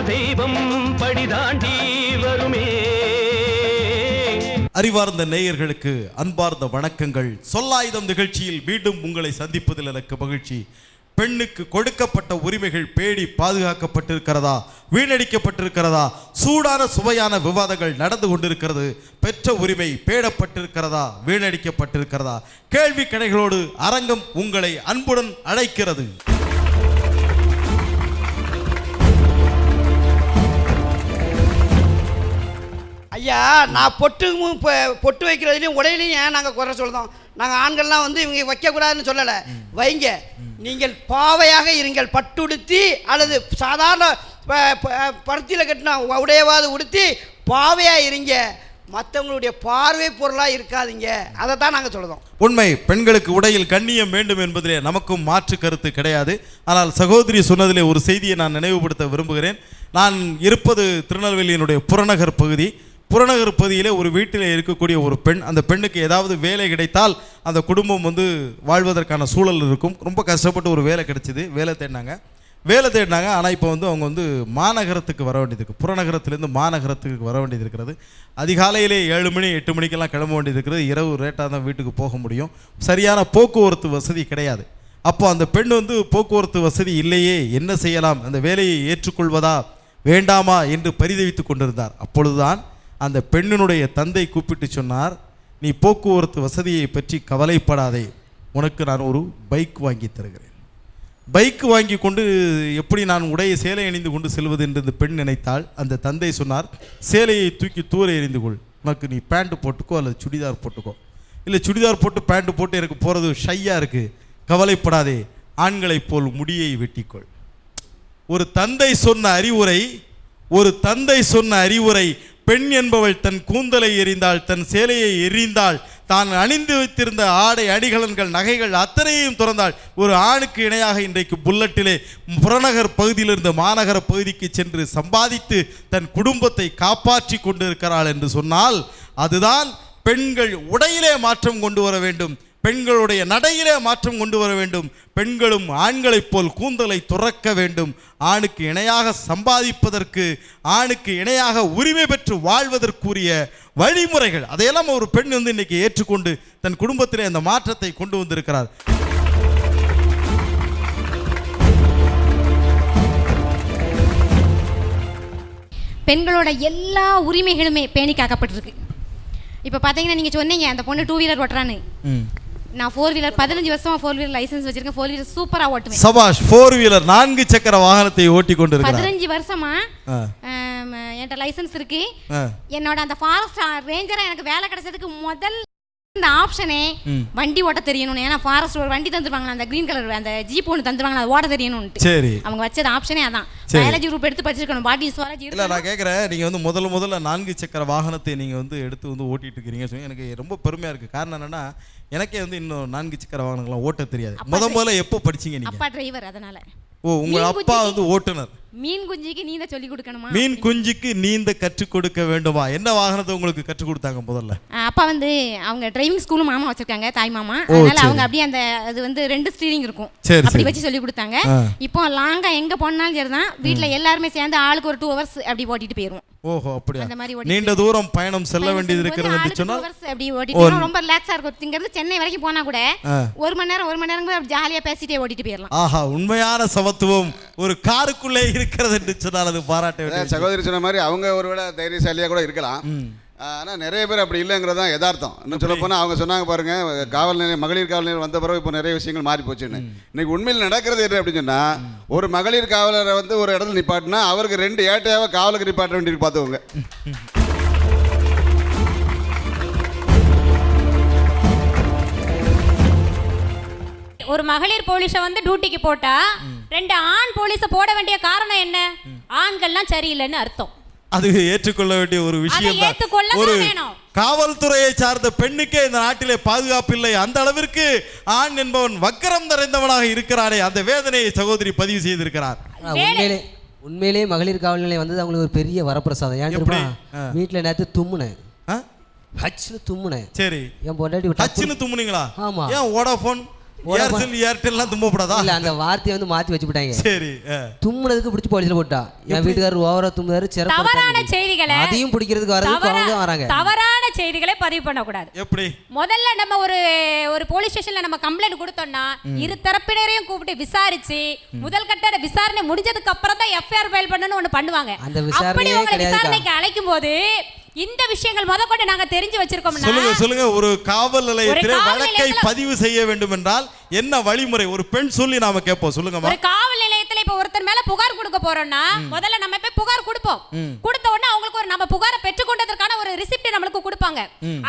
தெய்வம் படிதாண்டி வருமே. அறிவார்ந்த நேயர்களுக்கு அன்பார்ந்த வணக்கங்கள். சொல்லாயுதம் நிகழ்ச்சியில் மீண்டும் உங்களை சந்திப்பதில் எனக்கு மகிழ்ச்சி. பெண்ணுக்கு கொடுக்கப்பட்ட உரிமைகள் பேடி பாதுகாக்கப்பட்டிருக்கிறதா, வீணடிக்கப்பட்டிருக்கிறதா? சூடான சுவையான விவாதங்கள் நடந்து கொண்டிருக்கிறது. பெற்ற உரிமை பேடப்பட்டிருக்கிறதா, வீணடிக்கப்பட்டிருக்கிறதா? கேள்வி கணைகளோடு அரங்கம் உங்களை அன்புடன் அழைக்கிறது. ஐயா, நான் பொட்டு வைக்கிறதுலையும் உடையிலையும் ஏன் நாங்கள் குறை சொல்லுதோம்? நாங்கள் ஆண்கள்லாம் வந்து இவங்க வைக்கக்கூடாதுன்னு சொல்லலை, வைங்க. நீங்கள் பாவையாக இருங்கள், பட்டுடுத்தி அல்லது சாதாரண பருத்தியில் கட்டின உடையவாது உடுத்தி பாவையாக இருங்க, மற்றவங்களுடைய பார்வை பொருளாக இருக்காதீங்க. அதை தான் நாங்கள் சொல்லுதோம். உண்மை, பெண்களுக்கு உடையில் கண்ணியம் வேண்டும் என்பதிலே நமக்கும் மாற்று கருத்து கிடையாது. ஆனால் சகோதரி சொன்னதிலே ஒரு செய்தியை நான் நினைவுபடுத்த விரும்புகிறேன். நான் இருப்பது திருநெல்வேலியினுடைய புறநகர் பகுதி. புறநகர் பகுதியிலே ஒரு வீட்டில் இருக்கக்கூடிய ஒரு பெண், அந்த பெண்ணுக்கு ஏதாவது வேலை கிடைத்தால் அந்த குடும்பம் வந்து வாழ்வதற்கான சூழல் இருக்கும். ரொம்ப கஷ்டப்பட்டு ஒரு வேலை கிடைச்சிது, வேலை தேடினாங்க. ஆனால் இப்போ வந்து அவங்க வந்து மாநகரத்துக்கு வர வேண்டியது இருக்குது. புறநகரத்துலேருந்து மாநகரத்துக்கு வர வேண்டியது இருக்கிறது. அதிகாலையிலே 7 மணி 8 மணிக்கெல்லாம் கிளம்ப வேண்டியது இருக்கிறது. இரவு ரேட்டாக தான் வீட்டுக்கு போக முடியும். சரியான போக்குவரத்து வசதி கிடையாது. அப்போ அந்த பெண் வந்து போக்குவரத்து வசதி இல்லையே, என்ன செய்யலாம், அந்த வேலையை ஏற்றுக்கொள்வதா வேண்டாமா என்று பரிதவித்து கொண்டிருந்தார். அப்பொழுதுதான் அந்த பெண்ணினுடைய தந்தை கூப்பிட்டு சொன்னார், நீ போக்குவரத்து வசதியை பற்றி கவலைப்படாதே, உனக்கு நான் ஒரு பைக் வாங்கி தருகிறேன். பைக் வாங்கி கொண்டு எப்படி நான் சேலை அணிந்து கொண்டு செல்வது என்று இந்த பெண் நினைத்தாள். அந்த தந்தை சொன்னார், சேலையை தூக்கி தூர எறிந்து கொள், உனக்கு நீ பேண்ட் போட்டுக்கோ அல்லது சுடிதார் போட்டுக்கோ. இல்லை, சுடிதார் போட்டு பேண்ட் போட்டு எனக்கு போகிறது ஷையாக இருக்குது, கவலைப்படாதே, ஆண்களைப் போல் முடியை வெட்டிக்கொள். ஒரு தந்தை சொன்ன அறிவுரை, பெண் என்பவள் தன் கூந்தலை எறிந்தாள், தன் சேலையை எறிந்தாள், தான் அணிந்து வைத்திருந்த ஆடை அணிகலன்கள் நகைகள் அத்தனையும் துறந்தாள். ஒரு ஆணுக்கு இணையாக இன்றைக்கு புல்லட்டிலே புறநகர் பகுதியிலிருந்து மாநகர பகுதிக்கு சென்று சம்பாதித்து தன் குடும்பத்தை காப்பாற்றி கொண்டிருக்கிறாள் என்று சொன்னால், அதுதான் பெண்கள் உடையிலே மாற்றம் கொண்டு வர வேண்டும், பெண்களுடைய நடையிலே மாற்றம் கொண்டு வர வேண்டும். பெண்களும் ஆண்களைப் போல் கூந்தலை துறக்க வேண்டும். ஆணுக்கு இணையாக சம்பாதிப்பதற்கு, ஆணுக்கு இணையாக உரிமை பெற்று வாழ்வதற்குரிய வழிமுறைகள், அதையெல்லாம் ஒரு பெண் வந்து இன்னைக்கு ஏற்றுக்கொண்டு தன் குடும்பத்திலே அந்த மாற்றத்தை கொண்டு வந்திருக்கிறார். பெண்களோட எல்லா உரிமைகளுமே பேணி காக்கப்பட்டிருக்கு. இப்போ பார்த்தீங்கன்னா, நீங்கள் சொன்னீங்க அந்த பொண்ணு 2 வீலர் ஓட்டுறான்னு. நான் 4 வீலர் 15 வருஷமா 4 வீலர் லைசன்ஸ் வச்சிருக்கேன். 4 வீலர் சூப்பரா ஓட்டுவேன். சபாஷ். 4 வீலர் 4 சக்கர வாகனத்தை ஓட்டி கொண்டிருக்கிறார். 15 வருஷமா என்கிட்ட லைசன்ஸ் இருக்கு. என்னோட அந்த ஃபாரஸ்ட் ரேஞ்சரா எனக்கு வேலை கிடைச்சதுக்கு முதல் இந்த ஆப்ஷனே வண்டி ஓட்ட தெரியணும். ஏன்னா ஃபாரஸ்ட் ஒரு வண்டி தந்துருவாங்க, அந்த கிரீன் கலர் அந்த ஜீப் ஒன்று தந்துருவாங்க, அது ஓட்ட தெரியணும்னு. சரி, அவங்க வச்சது ஆப்ஷனே அதான். பயாலஜி குரூப் எடுத்து படிச்சிருக்கணும், பாடி சுவாலஜி. இல்ல, நான் கேட்குறேன், நீங்க வந்து முதல்ல 4 சக்கர வாகனத்தை நீங்க வந்து எடுத்து வந்து ஓட்டிட்டு இருக்கிறீங்க. எனக்கு ரொம்ப பெருமையா இருக்கு. காரணம் என்னன்னா, எனக்கே வந்து இன்னும் 4 சக்கர வாகனங்கள்லாம் ஓட்ட தெரியாது. முதல்ல எப்போ படிச்சீங்க நீங்க? அப்பா டிரைவர், அதனால. ஓ, உங்க அப்பா வந்து ஓட்டுநர். மீன் குஞ்சுக்கு நீந்த சொல்லி கொடுக்கணுமா? மீன் குஞ்சுக்கு நீந்த கற்றுக் கொடுக்க வேண்டுமா? என்ன வாகனத்தை உங்களுக்கு கற்றுக் கொடுத்தாங்க முதல்ல? அப்பா வந்து அவங்க டிரைவிங் ஸ்கூலும் மாமா வச்சிருக்காங்க, தாய் மாமா. அதனால அவங்க அப்படியே அந்த அது வந்து 2 ஸ்டீரிங் இருக்கும், அப்படி வச்சு சொல்லி கொடுத்தாங்க. இப்போ லாங்கா எங்க போனாலும் சரிதான், வீட்டுல எல்லாருமே சேர்ந்து ஆளுக்கு ஒரு 2 hours அப்படி ஓட்டிட்டு போயிருவோம். ஓஹோ, அப்படியா? நீண்ட தூரம் பயணம் செல்ல வேண்டியது இருக்கிறது என்று சொன்னா அப்படி ஓட்டிட்டு ரொம்ப ரிலாக்ஸா இருக்கும். இங்கிருந்து சென்னை வரைக்கும் போனா கூட 1 மணி நேரம் ஜாலியா பேசிட்டே ஓட்டிட்டு போயிடலாம். ஆஹா, உண்மையான சமத்துவம் ஒரு காருக்குள்ளே இருக்கிறது என்று சொன்னால் அது பாராட்ட வேண்டும். சகோதரி சொன்ன மாதிரி அவங்க ஒருவேளை தைரியசாலியாக கூட இருக்கலாம், ஆனால் நிறைய பேர் அப்படி இல்லைங்கிறது தான் யதார்த்தம். இன்னும் சொல்ல போனால் அவங்க சொன்னாங்க பாருங்க, காவல் நிலையம் மகளிர் காவல் நிலையம் வந்த பிறகு இப்போ நிறைய விஷயங்கள் மாறி போச்சுன்னு. இன்னைக்கு உண்மையில் நடக்கிறது என்ன அப்படின்னு சொன்னால், ஒரு மகளிர் காவலரை வந்து ஒரு இடத்துல நிப்பாட்டினா அவருக்கு 2 ஏட்டையாவை காவலுக்கு நிப்பாட்ட வேண்டியிருக்கு, பார்த்துக்கோங்க. ஒரு மகளிர் போலீஸை வந்து டியூட்டிக்கு போட்டா 2 ஆண் போலீஸை போட வேண்டிய காரணம் என்ன? ஆண்கள்லாம் சரியில்லைன்னு அர்த்தம். அது ஏற்றுக்கொள்ள வேண்டிய ஒரு விஷயம் தான். ஒரு காவல்துறையை சார்ந்த பெண்ணுக்கே இந்த நாட்டிலே பாதுகாப்பு இல்லை. அந்த அளவிற்கு ஆண் என்பவன் வக்கரம் நிறைந்தவனாக இருக்கிறாரே, அந்த வேதனையை சகோதரி பதிவு செய்திருக்கிறார். உண்மையிலேயே மகளிர் காவல் நிலையம் வந்தது அவங்களுக்கு ஒரு பெரிய வரப்பிரசாதம். ஏன் தெரியுமா? வீட்டில் நேற்று தும்முனேன், ஹச்னு தும்முனேன். சரி, என் பொண்டாட்டி ஹச்னு தும்முனீங்களா? ஆமா. ஏன் வோடாஃபோன் ஏர்செல் ஏர்டெல்லாம் தும்பப்படாதா? இல்ல அந்த வார்த்தையை வந்து மாத்தி வச்சுட்டாங்க. சரி. தும்முனதுக்கு பிடிச்சி போலீஸ்ல போட்டா. என் வீட்டுக்காரர் ஓவரா தும்முறாரு, தவறான செய்திகளை அதையும் பிடிக்கிறதுக்கு வரதுக்கு அவங்க தான் வராங்க. தவறான செய்திகளை பதிவு பண்ண கூடாது. எப்படி? முதல்ல நம்ம ஒரு போலீஸ் ஸ்டேஷன்ல நம்ம கம்ப்ளைண்ட் கொடுத்தோம்னா இரு தரப்பினரையும் கூப்பிட்டு விசாரிச்சு முதல் கட்ட விசாரணை முடிஞ்சதுக்கு அப்புறம் தான் எஃப்ஐஆர் ஃபைல் பண்ணனும் ஒன்னு பண்ணுவாங்க. அந்த விசாரணையே கிடையாது. விசாரணைக்கு அழைக்கும் போது இந்த விஷயங்கள் முதற்கொண்டு நாங்க தெரிஞ்சு வச்சிருக்கோம்னா சொல்லுங்க ஒரு காவல் நிலையத்திலே வழக்கை பதிவு செய்ய வேண்டும் என்றால் என்ன வழிமுறை ஒரு பெண் சொல்லி நாம கேட்போம். சொல்லுங்கம்மா. ஒரு காவல் நிலையத்துல இப்ப ஒருத்தர் மேல புகார் கொடுக்க போறோம்னா முதல்ல நம்ம போய் புகார் கொடுப்போம். கொடுத்த உடனே அவங்களுக்கு ஒரு நம்ம புகாரை பெற்றுக்கொண்டதற்கான ஒரு ரிசிப்ட் நம்மளுக்கு கொடுப்பாங்க.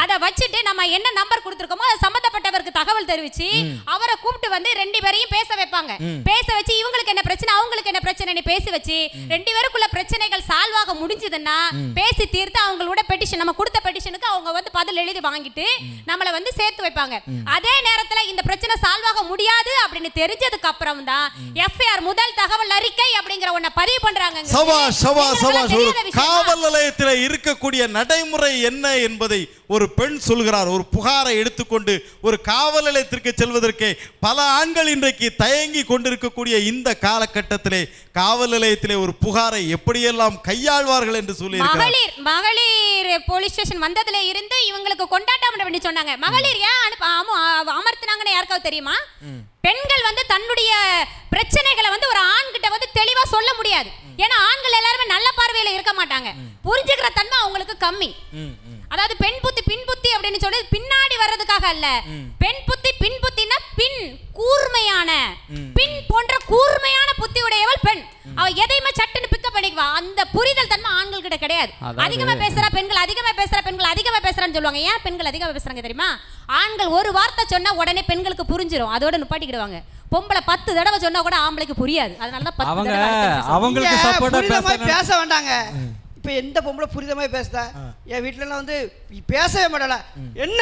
அதை வச்சுட்டு நம்ம என்ன நம்பர் கொடுத்திருக்கோமோ அது சம்பந்தப்பட்டவருக்கு தகவல் தெரிவிச்சு அவரை கூப்பிட்டு வந்து ரெண்டு பேரையும் பேச வைப்பாங்க. பேச வச்சு இவங்களுக்கு என்ன பிரச்சனை அவங்களுக்கு என்ன பிரச்சனைன்னு பேசி வச்சு ரெண்டு பேருக்குள்ள பிரச்சனைகள் சால்வ் ஆக முடிஞ்சதுன்னா பேசி தீர்த்து அவங்களோட பெட்டிஷன் நம்ம கொடுத்த பெட்டிஷனுக்கு அவங்க வந்து பதில் எழுதி வாங்கிட்டு நம்மளை வந்து சேர்த்து வைப்பாங்க. அதே நேரத்துல இந்த பிரச்சனை சால்வ் ஆக முடியாது அப்படின்னு தெரிஞ்சதுக்கு அப்புறம் தான் எஃப்ஐஆர் முதல் தகவல் அறிக்கை அப்படிங்கிற ஒன்ன பதிவு பண்றாங்க. ஒரு காவல் நிலையத்தில் இருக்கக்கூடிய நடைமுறை என்ன என்பதை ஒரு பெண் சொல்கிறார். ஒரு புகாரை எடுத்துக்கொண்டு ஒரு காவல் நிலையத்திற்கு செல்வதற்கு பல ஆண்கள் இன்றைக்கு தயங்கி கொண்டிருக்கக்கூடிய இந்த காலகட்டத்திலே காவல் நிலையத்திலே ஒரு புகாரை எப்படியெல்லாம் கையாள்வார்கள் என்று சொல்லி மகளிர் போலீஸ் ஸ்டேஷன் வந்ததுல இருந்து இவங்களுக்கு கொண்டாட்டம் பண்ணி சொன்னாங்க. மகளிர் ஏன் அமர்த்தினாங்கன்னு யாருக்காவது தெரியுமா? பெண்கள் வந்து தன்னுடைய பிரச்சனைகளை வந்து ஒரு ஆண் கிட்ட வந்து தெளிவா சொல்ல முடியாது. ஏன்னா ஆண்கள் எல்லாருமே நல்ல பார்வையில இருக்க மாட்டாங்க. புரிஞ்சுக்கிற தன்மை அவங்களுக்கு கம்மி. அதாவது பெண் புத்தி பின் புத்தி அப்படின்னு சொல்லி பின்னாடி வர்றதுக்காக அல்ல. பெண் புத்தி பின் புத்தினா பின் கூர்மையான பின் போன்ற கூர்மையான புத்தி உடையவள் பெண். அவ எதையுமே சட்டுன்னு பிக்கப் பண்ணிக்குவா. அந்த புரிதல் தன்மை ஆண்கள் கிட்ட கிடையாது. அதிகமா பேசுற பெண்கள் அதிகமா பேசுறான்னு சொல்லுவாங்க. ஏன் பெண்கள் அதிகமா பேசுறாங்க தெரியுமா? ஆண்கள் ஒரு வார்த்தை சொன்னா உடனே பெண்களுக்கு புரிஞ்சிரும். அதோட நிப்பாட்டிக்கிடுவாங்க. பொம்பளை 10 தடவை சொன்னா கூட ஆம்பளைக்கு புரியாது. அதனால தான் 10 தடவை அவங்களுக்கு சப்போர்ட்டா பேச வேண்டாங்க. இப்போ எந்த பொம்பளை புரிதமாய் பேசுதா? என் வீட்டிலலாம் வந்து பேசவே மாட்டல. என்ன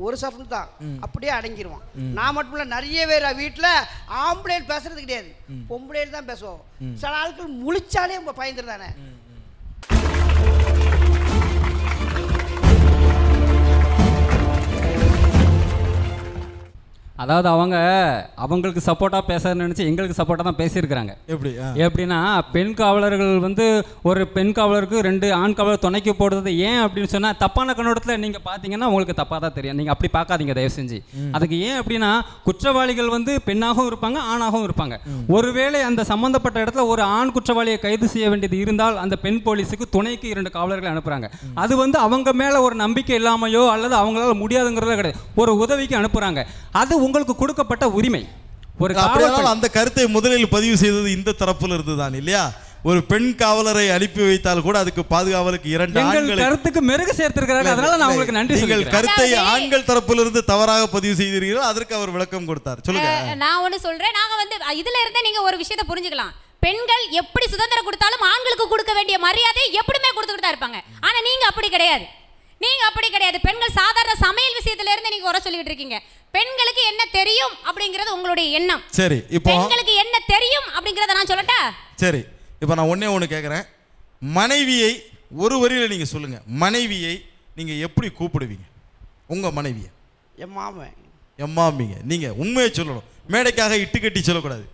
ஒரு சஃபன் தான் அப்படியே அடங்கிடுவான். நான் மட்டும் இல்லை, நிறைய பேர் வீட்டில் ஆம்பளைகள் பேசுறது கிடையாது, பொம்பளைகள் தான் பேசுவோம். சில ஆட்கள் முழிச்சாலே பயந்துருந்தானே. அதாவது அவங்களுக்கு சப்போர்ட்டாக பேசுறதுன்னு நினச்சி எங்களுக்கு சப்போர்ட்டாக தான் பேசியிருக்கிறாங்க. எப்படின்னா பெண் காவலர்கள் வந்து ஒரு பெண் காவலருக்கு 2 ஆண் காவலர் துணைக்கு போடுறது ஏன் அப்படின்னு சொன்னால் தப்பான கண்ணோட்டத்தில் நீங்கள் பார்த்தீங்கன்னா உங்களுக்கு தப்பாக தான் தெரியும். நீங்கள் அப்படி பார்க்காதீங்க தயவு செஞ்சு. அதுக்கு ஏன் அப்படின்னா குற்றவாளிகள் வந்து பெண்ணாகவும் இருப்பாங்க ஆணாகவும் இருப்பாங்க. ஒருவேளை அந்த சம்மந்தப்பட்ட இடத்துல ஒரு ஆண் குற்றவாளியை கைது செய்ய வேண்டியது இருந்தால் அந்த பெண் போலீஸுக்கு துணைக்கு 2 காவலர்களை அனுப்புகிறாங்க. அது வந்து அவங்க மேலே ஒரு நம்பிக்கை இல்லாமையோ அல்லது அவங்களால முடியாதுங்கிறத கிடையாது, ஒரு உதவிக்கு அனுப்புகிறாங்க. அது உங்களுக்கு கொடுக்கப்பட்ட உரிமை. ஒரு காவலர் அந்த கருத்தை முதலில் பதிவு செய்தது இந்த தரப்புல இருந்துதான் இல்லையா? ஒரு பெண் காவலரை அனுப்பி வைத்தால் கூட அதுக்கு பாதுகாவலுக்கு 2 ஆண்கள் கருத்துக்கு மெருகு சேர்த்திருக்கிறார்கள். அதனால நான் உங்களுக்கு நன்றி சொல்கிறேன். நீங்கள் கருத்தை ஆண்கள் தரப்பிலிருந்து தவறாக பதிவு செய்தீர்கள், அதற்கு அவர் விளக்கம் கொடுத்தார். சொல்லுங்க. நான் ஒன்னு சொல்றேன். நாங்க வந்து இதுல இருந்தே நீங்க ஒரு விஷயத்தை புரிஞ்சுக்கலாம். பெண்கள் எப்படி சுதந்திரம் கொடுத்தாலும் ஆண்களுக்கு கொடுக்க வேண்டிய மரியாதையை எப்படியுமே கொடுத்துக்கிட்டு தான் இருப்பாங்க. ஆனா நீங்க அப்படி கிடையாது. பெண்கள் சாதாரண சமையல் விஷயத்துல இருந்து நீங்க குறை சொல்லிட்டு இருக்கீங்க. பெண்களுக்கு என்ன தெரியும் அப்படிங்கிறது உங்களுடைய எண்ணம். சரி, இப்போ பெண்களுக்கு என்ன தெரியும் அப்படிங்கறத நான் சொல்லட்டா? சரி, இப்போ நான் ஒண்ணு கேக்குறேன். மனைவியை ஒரு வரியில நீங்க சொல்லுங்க. மனைவியை நீங்க எப்படி கூப்பிடுவீங்க? உங்க மனைவியை எம்மாமிங்க. நீங்க உண்மையை சொல்லணும், மேடைக்காக இட்டு கட்டி சொல்லக்கூடாது.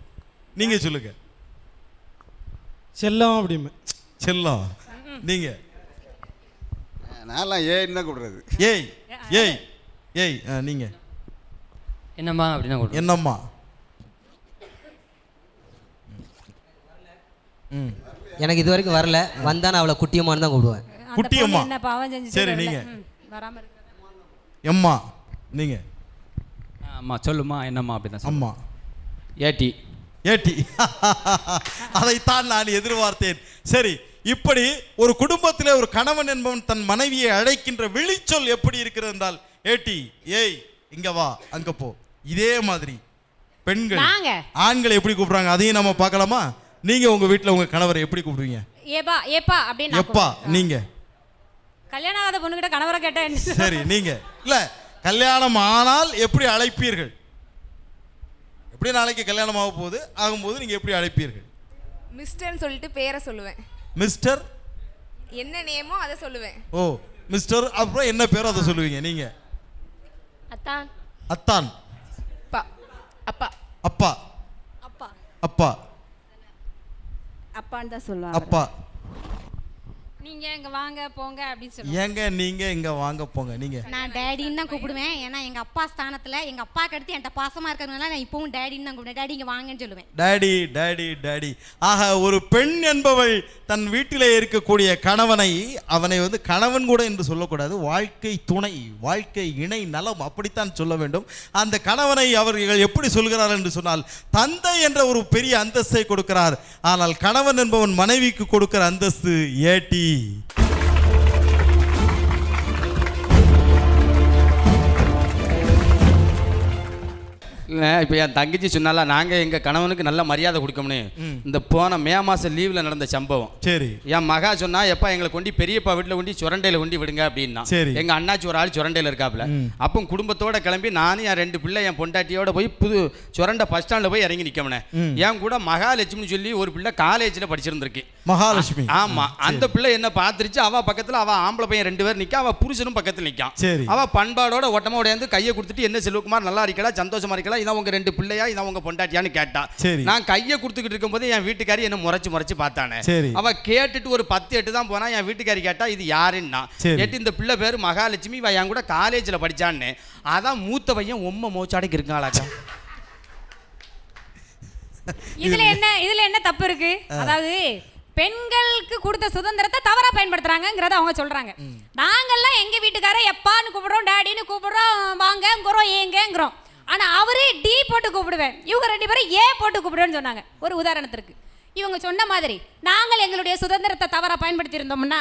நீங்க சொல்லுங்க. செல்லம் அப்படிமே. செல்லம். நீங்க? நான்லாம் ஏன்னு தான் கூப்பிடுறது. ஏய் ஏய் ஏய். நீங்க? என்னம்மா அப்படின்னா கூப்பிடுறது. என்னம்மா? எனக்கு இது வரைக்கும் வரல. வந்தா நான் அவளை குட்டியம்மான்னு தான் கூப்பிடுவேன். குட்டியம்மா. சரி, நீங்க? எம்மா. நீங்க? அம்மா. சொல்லுமா என்னம்மா அப்படின்னா? அம்மா. ஏட்டி. அதைத்தான் நான் எதிர்பார்த்தேன். சரி, இப்படி ஒரு குடும்பத்திலே ஒரு கணவன் என்பவன் தன் மனைவியை அழைக்கின்ற விழிச்சொல் எப்படி இருக்கிறது என்றால் ஏட்டி, ஏய், இங்க வா, அங்க போ. இதே மாதிரி பெண்கள் ஆண்களை எப்படி கூப்பிடுறாங்க அதையும் நம்ம பார்க்கலாமா? நீங்க உங்க வீட்டுல உங்க கணவரை எப்படி கூப்பிடுவீங்க? ஏப்பா ஏப்பா அப்படின்னு. எப்பா. நீங்க? கல்யாணம் ஆகாத பொண்ணுகிட்ட கணவரை கேட்டா என்ன? சரி, நீங்க? இல்ல, கல்யாணம் ஆனால் எப்படி அழைப்பீர்கள்? எப்படி நாளைக்கு கல்யாணம் ஆகும்போது நீங்க எப்படி அழைப்பீர்கள்? மிஸ்டர்னு சொல்லிட்டு பேரை சொல்லுவேன். மிஸ்டர் என்ன நேமோ அதை சொல்லுவேன். ஓ, மிஸ்டர். அப்புறம் என்ன பேரோ அதை சொல்லுவீங்க. நீங்க? அத்தான். அத்தான். அப்பா அப்பா அப்பா அப்பா அப்பான்னு தான் சொல்லுவாங்க. அப்பா. நீங்க இங்க வாங்க போங்க அப்படின்னு சொல்லுவாங்க. ஏங்க நீங்க இங்க வாங்க போங்க. நீங்க நான் டேடின்னு தான் கூப்பிடுவேன். ஏன்னா எங்க அப்பா ஸ்தானத்துல எங்க அப்பாக்கு அடுத்து என்கிட்ட பாசமா இருக்கிறதுனால நான் இப்பவும் டேடின்னு தான் கூப்பிடுவேன். டேடி இங்க வாங்கன்னு சொல்லுவேன். Daddy daddy daddy. ஆக ஒரு பெண் என்பவள் தன் வீட்டிலே இருக்கக்கூடிய கணவனை அவனை வந்து கணவன் கூட என்று சொல்லக்கூடாது, வாழ்க்கை துணை, வாழ்க்கை இணை நலம் அப்படித்தான் சொல்ல வேண்டும். அந்த கணவனை அவர்கள் எப்படி சொல்கிறார் என்று சொன்னால் தந்தை என்ற ஒரு பெரிய அந்தஸ்தை கொடுக்கிறார். ஆனால் கணவன் என்பவன் மனைவிக்கு கொடுக்கிற அந்தஸ்து ஏட்டி. இல்லை இப்போ என் தங்கச்சி சொன்னால நாங்கள் எங்கள் கணவனுக்கு நல்ல மரியாதை கொடுக்கணும்னு இந்த போன மே மாதம் லீவில் நடந்த சம்பவம். சரி. என் மகா சொன்னா எப்பா எங்களை கொண்டு பெரியப்பா வீட்டில் கொண்டு சுரண்டையில் கொண்டு விடுங்க அப்படின்னா. சரி. எங்கள் அண்ணாச்சி ஒரு ஆள் சுரண்டையில் இருக்காப்புல. அப்போ குடும்பத்தோட கிளம்பி நானும் என் 2 பிள்ளை என் பொண்டாட்டியோட போய் புது சுரண்டை பஸ் ஸ்டாண்டில் போய் இறங்கி நிற்கமுனேன். என் கூட மகாலட்சுமின்னு சொல்லி ஒரு பிள்ளை காலேஜில் படிச்சிருந்திருக்கு. மகாலட்சுமி. ஆமா. அந்த பிள்ளை என்ன பார்த்துருச்சு. அவ பக்கத்தில் அவ ஆம்பளை பையன் 2 பேர் நிற்க, அவ புருஷனும் பக்கத்தில் நிற்கான். சரி. அவ பண்பாடோட ஒட்டமா உடையாந்து கையை கொடுத்துட்டு என்ன செல்வகுமார் நல்லா இருக்கா, சந்தோஷமா இருக்கா, இதான் உங்க 2 பிள்ளையா, இதான் உங்க பொண்டாட்டியான்னு கேட்டா. நான் கையை கொடுத்துக்கிட்டு இருக்கும்போது என் வீட்டுக்காரி என்ன முறைச்சு பார்த்தானே. அவ கேட்டுட்டு ஒரு 10-8 தான் போனா. என் வீட்டுக்காரி கேட்டா இது யாருன்னா, எட்டு இந்த பிள்ளை பேர் மகாலட்சுமி, இவ என் கூட காலேஜில் படிச்சான்னு. அதான் மூத்த பையன் உம்மை மோச்சாடைக்கு இருக்காளாக்கா. இதுல என்ன தப்பு இருக்கு? அதாவது பெண்களுக்கு கொடுத்த சுதந்திரத்தை தவறா பயன்படுத்துறாங்கிறத அவங்க சொல்றாங்க. நாங்கெல்லாம் எங்க வீட்டுக்கார எப்பான்னு கூப்பிடுறோம், டாடின்னு கூப்பிடுறோம், வாங்கங்கிறோம், ஏங்கங்கிறோம். ஆனா அவரே டி போட்டு கூப்பிடுவேன், இவங்க 2 பேரும் ஏ போட்டு கூப்பிடுவேன்னு சொன்னாங்க. ஒரு உதாரணத்திற்கு இவங்க சொன்ன மாதிரி நாங்கள் எங்களுடைய சுதந்திரத்தை தவறா பயன்படுத்தி இருந்தோம்னா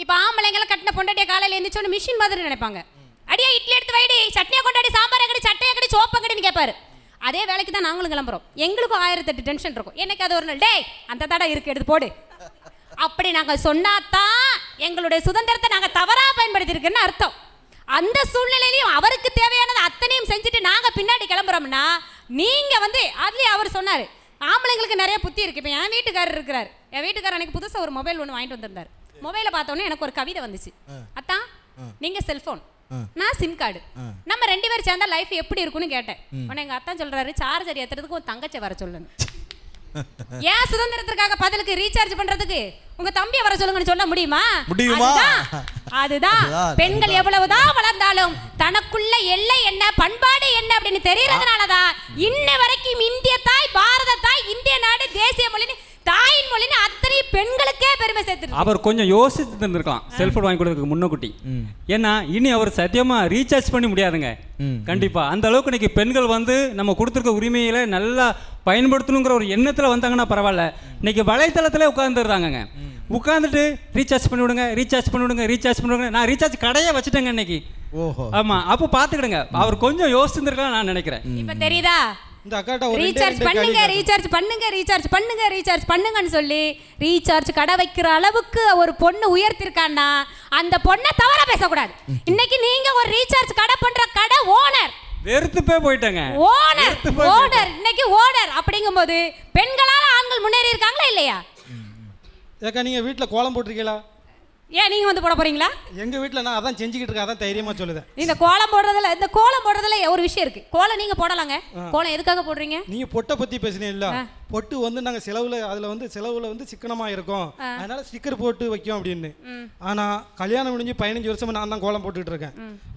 இப்ப ஆம்பளைங்களை கட்டின பொண்டாட்டிய காலையில எழுந்திரிச்சோன்னு மிஷின் மாதிரி நினைப்பாங்க. அடியா இட்லி எடுத்து வைடி, சட்னியை கொண்டாடி, சாம்பார் எங்கடி, சட்டையை கடி, சோப்பங்கடின்னு கேட்பாரு. அதே வேலைக்கு தான் நாங்களும் கிளம்புறோம். எங்களுக்கும் 1008 டென்ஷன் இருக்கும். எனக்கு அது ஒரு நாள் டேய் அந்த தடை இருக்கு எடுத்து போடு அப்படி நாங்கள் சொன்னாதான் எங்களுடைய சுதந்திரத்தை நாங்கள் தவறா பயன்படுத்தி இருக்குன்னு அர்த்தம். அந்த சூழ்நிலையிலையும் அவருக்கு தேவையானது அத்தனையும் செஞ்சுட்டு நாங்கள் பின்னாடி கிளம்புறோம்னா நீங்க வந்து அதுலேயே அவர் சொன்னார் ஆம்பளைங்களுக்கு நிறைய புத்தி இருக்கு. இப்போ என் வீட்டுக்காரர் இருக்கிறார். என் வீட்டுக்காரர் எனக்கு புதுசாக ஒரு மொபைல் ஒன்று வாங்கிட்டு வந்திருந்தார். மொபைலை பார்த்தோன்னே எனக்கு ஒரு கவிதை வந்துச்சு. அத்தான் நீங்க செல்போன், நான் சிம் கார்டு, நம்ம 2 பேரும் சேர்ந்தா லைஃப் எப்படி இருக்குன்னு கேட்டேன். உடனே எங்க அத்தான் சொல்றாரு சார்ஜர் ஏத்துறதுக்கு உன் தங்கச்சி வர சொல்லுங்க. ஏன் சுதந்திரத்திற்காக பதிலுக்கு ரீசார்ஜ் பண்றதுக்கு உங்க தம்பியை வர சொல்லுங்கன்னு சொல்ல முடியுமா? அதுதான் பெண்கள் எவ்வளவுதான் வளர்ந்தாலும் தனக்குள்ள எல்லை என்ன, பண்பாடு என்ன அப்படின்னு தெரியறதுனாலதான் இன்ன வரைக்கும் இந்திய தாய், பாரத தாய், இந்திய நாடு தேசிய மொழி தாயின் மொழின்னு அத்தனை பெண்களுக்கே பெருமை சேர்த்து. அவர் கொஞ்சம் யோசித்து இருந்திருக்கலாம் செல்போன் வாங்கி கொடுக்கறதுக்கு முன்னக்குட்டி. ஏன்னா இனி அவர் சத்தியமா ரீசார்ஜ் பண்ணி முடியாதுங்க. கண்டிப்பா அந்த அளவுக்கு இன்னைக்கு பெண்கள் வந்து நம்ம கொடுத்துருக்க உரிமையில நல்லா பயன்படுத்தணுங்கிற ஒரு எண்ணத்துல வந்தாங்கன்னா பரவாயில்ல. இன்னைக்கு வலைத்தளத்திலே உட்கார்ந்துடுறாங்க. உட்காந்துட்டு ரீசார்ஜ் பண்ணி விடுங்க, ரீசார்ஜ் பண்ணி விடுங்க, ரீசார்ஜ் பண்ணி விடுங்க. நான் ரீசார்ஜ் கடையே வச்சுட்டேங்க இன்னைக்கு. ஆமா, அப்போ பாத்துக்கிடுங்க. அவர் கொஞ்சம் யோசிச்சிருந்திருக்கலாம் நான் நினைக்கிறேன். இப்ப தெரியுதா? ரீசார்ஜ் பண்ணுங்க, ரீசார்ஜ் பண்ணுங்க, ரீசார்ஜ் பண்ணுங்க, ரீசார்ஜ் பண்ணுங்கன்னு சொல்லி ரீசார்ஜ் கடை வைக்கிற அளவுக்கு ஒரு பொண்ணு உயர்த்திருக்கான்னா அந்த பொண்ணை தவறா பேசக்கூடாது. இன்னைக்கு நீங்க ஒரு ரீசார்ஜ் கடை பண்ற கடை ஓனர் வெறுத்து போயிட்டாங்க. ஓனர் இன்னைக்கு ஓனர் அப்படிங்கும்போது பெண்களால ஆண்கள் முன்னேறி இருக்காங்களா இல்லையா? ஏக்கா நீங்க வீட்டுல கோலம் போட்டிருக்கீங்களா? ஏன் நீங்க வந்து போட போறீங்களா? எங்க வீட்டுல நான் அதான் செஞ்சுக்கிட்டு இருக்கேன், அதான் தைரியமா சொல்லுதேன். இந்த கோலம் போடுறதுல ஒரு விஷயம் இருக்கு. கோலம் நீங்க போடலாங்க. கோலம் எதுக்காக போடுறீங்க? நீங்க பொட்டை பத்தி பேசுனீங்கல்ல, பொட்டு வந்து நாங்க செலவுல வந்து சிக்கனமா இருக்கும், அதனால ஸ்டிக்கர் போட்டு வைக்கும் அப்படின்னு. ஆனா கல்யாணம் முடிஞ்சு 15 வருஷமா நான் தான் கோலம் போட்டுக்கிட்டு இருக்கேன்.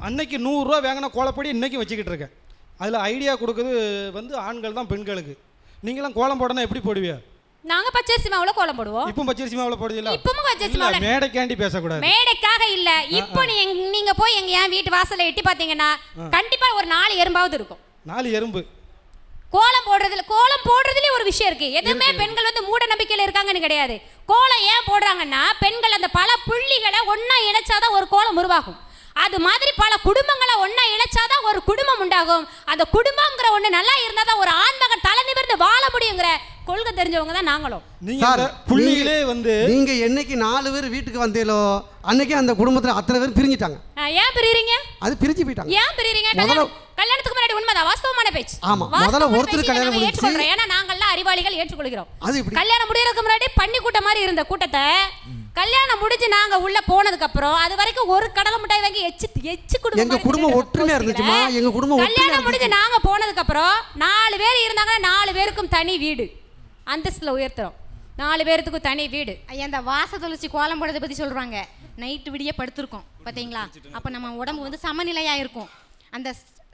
அன்னைக்கு 100 ரூபா வாங்கின கோலப்படி இன்னைக்கு வச்சுக்கிட்டு இருக்கேன். அதுல ஐடியா கொடுக்குறது வந்து ஆண்கள் தான் பெண்களுக்கு. நீங்களாம் கோலம் போடனா எப்படி போடுவீங்க? நாங்க பச்சரிசி மாவுல கோலம் போடுவோம். இப்போ பச்சரிசி மாவுல போடுவீங்களா? இப்பவும் பச்சரிசி மாவுல. மேடைக்காண்டி பேச கூடாது. மேடைக்காக இல்ல. இப்போ நீங்க போய் என் வீட்டு வாசல்ல எட்டி பாத்தீங்கன்னா கண்டிப்பா ஒரு 4 எறும்பாவது இருக்கும். 4 எறும்பு. கோலம் போடுறதுல ஒரு விஷயம் இருக்கு. எதுவுமே பெண்கள் வந்து மூட நம்பிக்கையில இருக்காங்கன்னு கிடையாது. கோலம் ஏன் போடுறாங்கன்னா பெண்கள் அந்த பல புள்ளிகளை ஒண்ணா இணைச்சாதான் ஒரு கோலம் உருவாகும். அது மாதிரி பல குடும்பங்களை ஒண்ணா இணைச்சாதான் ஒரு குடும்பம் உண்டாகும். அந்த குடும்பம்ங்கிற ஒண்ணு நல்லா இருந்தாதான் ஒரு ஆண்மகன் தலை நிமிர்ந்து வாழ முடியுங்கிற கொள்கை தெரிஞ்சவங்க தான் நாங்களும். நீங்க புள்ளிகளே வந்து நீங்க என்னைக்கு 4 பேர் வீட்டுக்கு வந்தீங்களோ அன்னைக்கு அந்த குடும்பத்துல அத்தனை பேர் பிரிஞ்சிட்டாங்க. ஏன் பிரிறீங்க? அது பிரிஞ்சு போயிட்டாங்க. ஏன் பிரிறீங்க? கல்யாணத்துக்கு முன்னாடி உண்மைதான், வாஸ்தவமான பேச்சு. ஆமா, முதல்ல ஒருத்தர் கல்யாணம் முடிச்சு, ஏன்னா நாங்கெல்லாம் அறிவாளிகள் ஏற்றுக்கொள்கிறோம். அது இப்படி கல்யாணம் முடியறதுக்கு முன்னாடி பண்ணி கூட்ட மாதிரி இருந்த கூட்டத்தை கல்யாணம் முடிஞ்சு நாங்க உள்ள போனதுக்கு அப்புறம் அது வரைக்கும் ஒரு கடலை மிட்டாய் வாங்கி எச்சு குடும்பம் எங்க குடும்பம் ஒற்றுமையா இருந்துச்சுமா. எங்க குடும்பம் கல்யாணம் முடிஞ்சு நாங்க போனதுக்கு அப்புறம் 4 பேர் இருந்தாங்கன்னா 4 பேருக்கும் தனி வீடு அந்தஸ்துல உயர்த்துறோம். 4 பேருக்கு தனி வீடு. ஐயா இந்த வாச தொலைச்சி கோலம் போடுறதை பத்தி சொல்றாங்க. நைட்டு விடிய படுத்திருக்கோம் பாத்தீங்களா, அப்ப நம்ம உடம்பு வந்து சமநிலையா இருக்கும். அந்த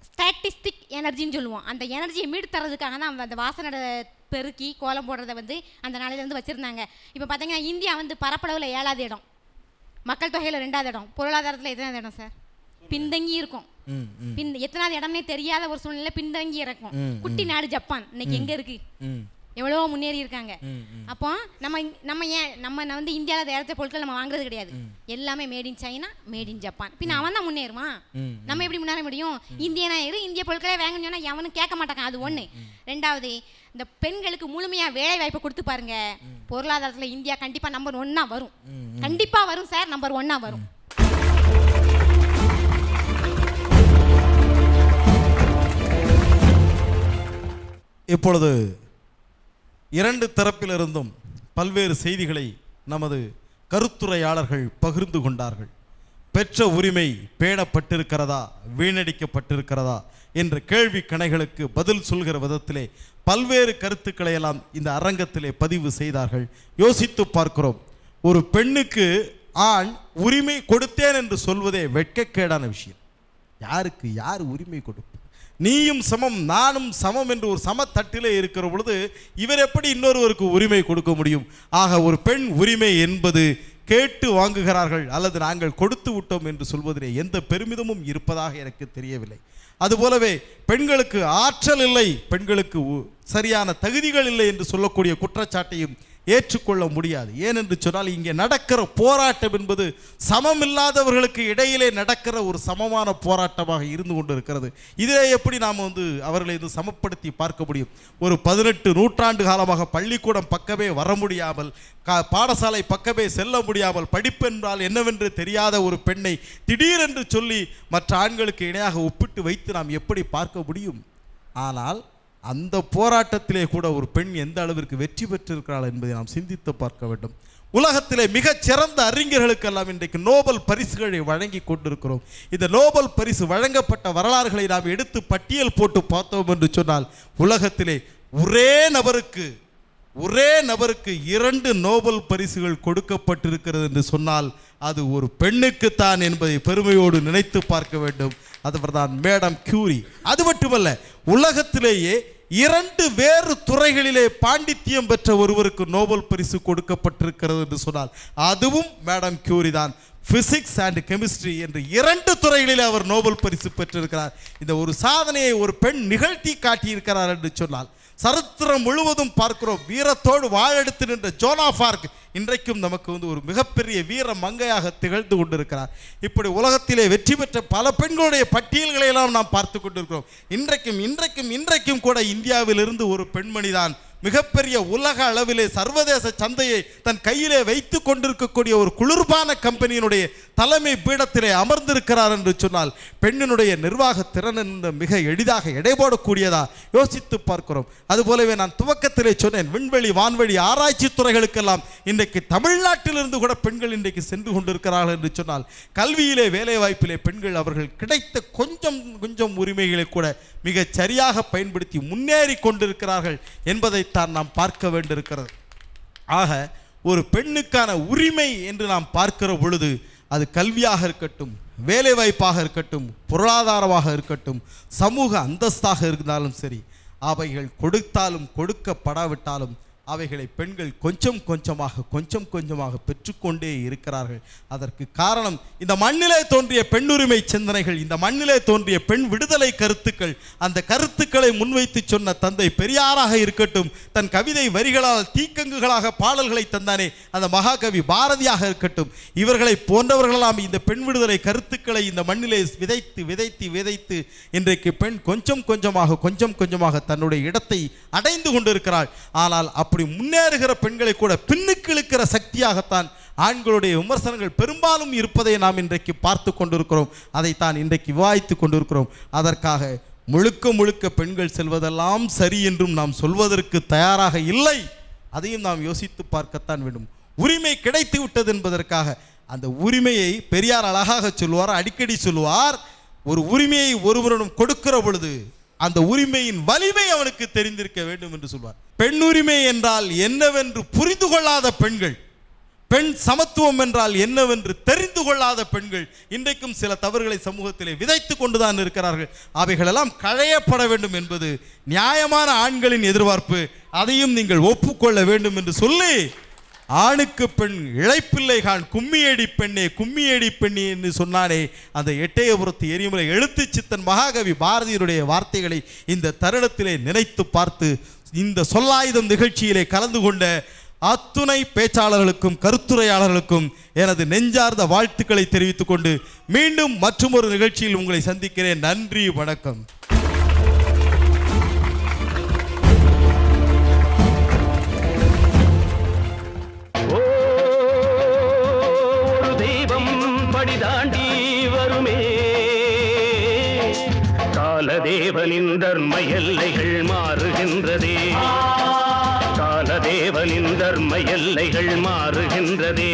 ஸ்டாட்டிஸ்டிக் எனர்ஜின்னு சொல்லுவோம். அந்த எனர்ஜியை மீட்டு தரதுக்காக தான் அந்த வாசனை பெருக்கி கோலம் போடுறத வந்து அந்த நாளிலேருந்து வச்சுருந்தாங்க. இப்போ பார்த்தீங்கன்னா இந்தியா வந்து பரப்பளவில் 7வது இடம், மக்கள் தொகையில் 2வது இடம், பொருளாதாரத்தில் எத்தனாவது இடம் சார்? பின்தங்கி இருக்கும். எத்தனாவது இடம்னே தெரியாத ஒரு சூழ்நிலை பின்தங்கி இருக்கும். குட்டி நாடு ஜப்பான் இன்னைக்கு எங்கே இருக்கு? எவ்வளோ முன்னேறி இருக்காங்க. அப்போ நம்ம ஏன் நம்ம வந்து இந்தியாவில் தயாரித்த பொருட்கள் நம்ம வாங்குறது கிடையாது. எல்லாமே made in China, made in Japan. பின் அவன் தான் முன்னேறுமா? நம்ம எப்படி முன்னேற முடியும்? இந்திய பொருட்களே வாங்கன்னு சொன்னா எவனும் கேட்க மாட்டாங்க. அது ஒன்று. 2வது, இந்த பெண்களுக்கு முழுமையாக வேலை வாய்ப்பை கொடுத்து பாருங்க, பொருளாதாரத்தில் இந்தியா கண்டிப்பாக நம்பர் 1 வரும். கண்டிப்பாக வரும் சார், நம்பர் 1 வரும். இப்பொழுது 2 தரப்பிலிருந்தும் பல்வேறு செய்திகளை நமது கருத்துரையாளர்கள் பகிர்ந்து கொண்டார்கள். பெற்ற உரிமை பேணப்பட்டிருக்கிறதா, வீணடிக்கப்பட்டிருக்கிறதா என்ற கேள்வி கணைகளுக்கு பதில் சொல்கிற விதத்திலே பல்வேறு கருத்துக்களை எல்லாம் இந்த அரங்கத்திலே பதிவு செய்தார்கள். யோசித்து பார்க்கிறோம், ஒரு பெண்ணுக்கு ஆண் உரிமை கொடுத்தேன் என்று சொல்வதே வெட்கக்கேடான விஷயம். யாருக்கு யார் உரிமை கொடுப்பு? நீயும் சமம் நானும் சமம் என்று ஒரு சமத்தட்டிலே இருக்கிற பொழுது இவர் எப்படி இன்னொருவருக்கு உரிமை கொடுக்க முடியும்? ஆக ஒரு பெண் உரிமை என்பது கேட்டு வாங்குகிறார்கள் அல்லது நாங்கள் கொடுத்து விட்டோம் என்று சொல்வதிலே எந்த பெருமிதமும் இருப்பதாக எனக்கு தெரியவில்லை. அதுபோலவே பெண்களுக்கு ஆற்றல் இல்லை, பெண்களுக்கு சரியான தகுதிகள் இல்லை என்று சொல்லக்கூடிய குற்றச்சாட்டையும் ஏற்றுக்கொள்ள முடியாது. ஏனென்று சொன்னால் இங்கே நடக்கிற போராட்டம் என்பது சமமில்லாதவர்களுக்கு இடையிலே நடக்கிற ஒரு சமமான போராட்டமாக இருந்து கொண்டு இருக்கிறது. இதிலே எப்படி நாம் அவர்களை சமப்படுத்தி பார்க்க முடியும்? ஒரு 18 நூற்றாண்டு காலமாக பள்ளிக்கூடம் பக்கமே வர முடியாமல், பாடசாலை பக்கமே செல்ல முடியாமல், படிப்பென்றால் என்னவென்று தெரியாத ஒரு பெண்ணை திடீரென்று சொல்லி மற்ற ஆண்களுக்கு இணையாக ஒப்பிட்டு வைத்து நாம் எப்படி பார்க்க முடியும்? ஆனால் அந்த போராட்டத்திலே கூட ஒரு பெண் எந்த அளவிற்கு வெற்றி பெற்றிருக்கிறாள் என்பதை நாம் சிந்தித்து பார்க்க வேண்டும். உலகத்திலே மிகச் சிறந்த அறிஞர்களுக்கெல்லாம் இன்றைக்கு நோபல் பரிசுகளை வழங்கி கொண்டிருக்கிறோம். இந்த நோபல் பரிசு வழங்கப்பட்ட வரலாறுகளை நாம் எடுத்து பட்டியல் போட்டு பார்த்தோம் என்று சொன்னால் உலகத்திலே ஒரே நபருக்கு 2 நோபல் பரிசுகள் கொடுக்கப்பட்டிருக்கிறது என்று சொன்னால் அது ஒரு பெண்ணுக்குத்தான் என்பதை பெருமையோடு நினைத்து பார்க்க வேண்டும். அதுதான் மேடம் கியூரி. அது மட்டுமல்ல, உலகத்திலேயே 2 வேறு துறைகளிலே பாண்டித்தியம் பெற்ற ஒருவருக்கு நோபல் பரிசு கொடுக்கப்பட்டிருக்கிறது என்று சொன்னால் அதுவும் மேடம் கியூரி தான். பிசிக்ஸ் அண்ட் கெமிஸ்ட்ரி என்று 2 துறைகளிலே அவர் நோபல் பரிசு பெற்றிருக்கிறார். இந்த ஒரு சாதனையை ஒரு பெண் நிகழ்த்தி காட்டியிருக்கிறார் என்று சொன்னால் சரித்திரம் முழுவதும் பார்க்கிறோம். வீரத்தோடு வாழெடுத்து நின்ற ஜோன் ஆஃப் ஆர்க் இன்றைக்கும் நமக்கு ஒரு மிகப்பெரிய வீர மங்கையாக திகழ்ந்து கொண்டிருக்கிறார். இப்படி உலகத்திலே வெற்றி பெற்ற பல பெண்களுடைய பட்டியல்களை எல்லாம் நாம் பார்த்து கொண்டிருக்கிறோம். இன்றைக்கும் கூட இந்தியாவிலிருந்து ஒரு பெண்மணிதான் மிகப்பெரிய உலக அளவிலே சர்வதேச சந்தையை தன் கையிலே வைத்து கொண்டிருக்கக்கூடிய ஒரு குளிர்பான கம்பெனியினுடைய தலைமை பீடத்திலே அமர்ந்திருக்கிறார் என்று சொன்னால் பெண்ணினுடைய நிர்வாக திறன் மிக எளிதாக எடைபோடக்கூடியதா யோசித்து பார்க்கிறோம். அதுபோலவே நான் துவக்கத்திலே சொன்னேன், விண்வெளி வான்வெளி ஆராய்ச்சி துறைகளுக்கெல்லாம் இன்றைக்கு தமிழ்நாட்டிலிருந்து கூட பெண்கள் இன்றைக்கு சென்று கொண்டிருக்கிறார்கள் என்று சொன்னால் கல்வியிலே வேலை வாய்ப்பிலே பெண்கள் அவர்கள் கிடைத்த கொஞ்சம் உரிமைகளை கூட மிக சரியாக பயன்படுத்தி முன்னேறி கொண்டிருக்கிறார்கள் என்பதைத்தான் நாம் பார்க்க வேண்டியிருக்கிறது. ஆக ஒரு பெண்ணுக்கான உரிமை என்று நாம் பார்க்கிற பொழுது அது கல்வியாக இருக்கட்டும், வேலை வாய்ப்பாக இருக்கட்டும், பொருளாதாரமாக இருக்கட்டும், சமூக அந்தஸ்தாக இருந்தாலும் சரி, அவைகள் கொடுத்தாலும் கொடுக்கப்படாவிட்டாலும் அவைகளை பெண்கள் கொஞ்சம் கொஞ்சமாக பெற்றுக்கொண்டே இருக்கிறார்கள். அதற்கு காரணம் இந்த மண்ணிலே தோன்றிய பெண்ணுரிமை சிந்தனைகள், இந்த மண்ணிலே தோன்றிய பெண் விடுதலை கருத்துக்கள், அந்த கருத்துக்களை முன்வைத்து சொன்ன தந்தை பெரியாராக இருக்கட்டும், தன் கவிதை வரிகளால் தீக்கங்குகளாக பாடல்களை தந்தானே அந்த மகாகவி பாரதியாக இருக்கட்டும், இவர்களை போன்றவர்களெல்லாம் இந்த பெண் விடுதலை கருத்துக்களை இந்த மண்ணிலே விதைத்து இன்றைக்கு பெண் கொஞ்சம் கொஞ்சமாக தன்னுடைய இடத்தை அடைந்து கொண்டிருக்கிறாள். ஆனால் அப்படி முன்னேறுகிற பெண்களை கூட பின்னுக்கு இழுக்கிற சக்தியாகத்தான் ஆண்களுடைய விமர்சனங்கள் பெரும்பாலும் இருப்பதை நாம் இன்றைக்கு பார்த்து கொண்டிருக்கிறோம். அதைத்தான் இன்றைக்கு விவாதித்து கொண்டிருக்கிறோம். அதற்காக முழுக்க பெண்கள் செல்வதெல்லாம் சரி என்றும் நாம் சொல்வதற்கு தயாராக இல்லை. அதையும் நாம் யோசித்து பார்க்கத்தான் வேண்டும். உரிமை கிடைத்து விட்டது என்பதற்காக. அந்த உரிமையை பெரியார் அழகாக சொல்லுவார், அடிக்கடி சொல்லுவார், ஒரு உரிமையை ஒருவரிடம் கொடுக்கிற பொழுது அந்த உரிமையின் வலிமை அவனுக்கு தெரிந்திருக்க வேண்டும் என்று சொல்வார். பெண் உரிமை என்றால் என்னவென்று புரிந்து கொள்ளாத பெண்கள், பெண் சமத்துவம் என்றால் என்னவென்று தெரிந்து கொள்ளாத பெண்கள் இன்றைக்கும் சில தவறுகளை சமூகத்திலே விதைத்து கொண்டுதான் இருக்கிறார்கள். அவைகளெல்லாம் களையப்பட வேண்டும் என்பது நியாயமான ஆண்களின் எதிர்பார்ப்பு. அதையும் நீங்கள் ஒப்புக்கொள்ள வேண்டும் என்று சொல்லி, ஆணுக்கு பெண் இழைப்பில்லை கான் கும்மியடி பெண்ணே கும்மியடி பெண்ணே என்று சொன்னானே அந்த எட்டயபுரத்து எரிமலை எழுத்து சித்தன் மகாகவி பாரதியருடைய வார்த்தைகளை இந்த தருணத்திலே நினைத்து பார்த்து இந்த சொல்லாயுதம் நிகழ்ச்சியிலே கலந்து கொண்ட அத்துணை பேச்சாளர்களுக்கும் கருத்துரையாளர்களுக்கும் எனது நெஞ்சார்ந்த வாழ்த்துக்களை தெரிவித்துக் கொண்டு மீண்டும் மற்றொரு நிகழ்ச்சியில் உங்களை சந்திக்கிறேன். நன்றி, வணக்கம். ஒரு தெய்வம் படிதாண்டி வருமே, காலதேவனின் தர்ம எல்லைகள் மாறுகின்றதே, காலதேவனின் தர்ம எல்லைகள் மாறுகின்றதே.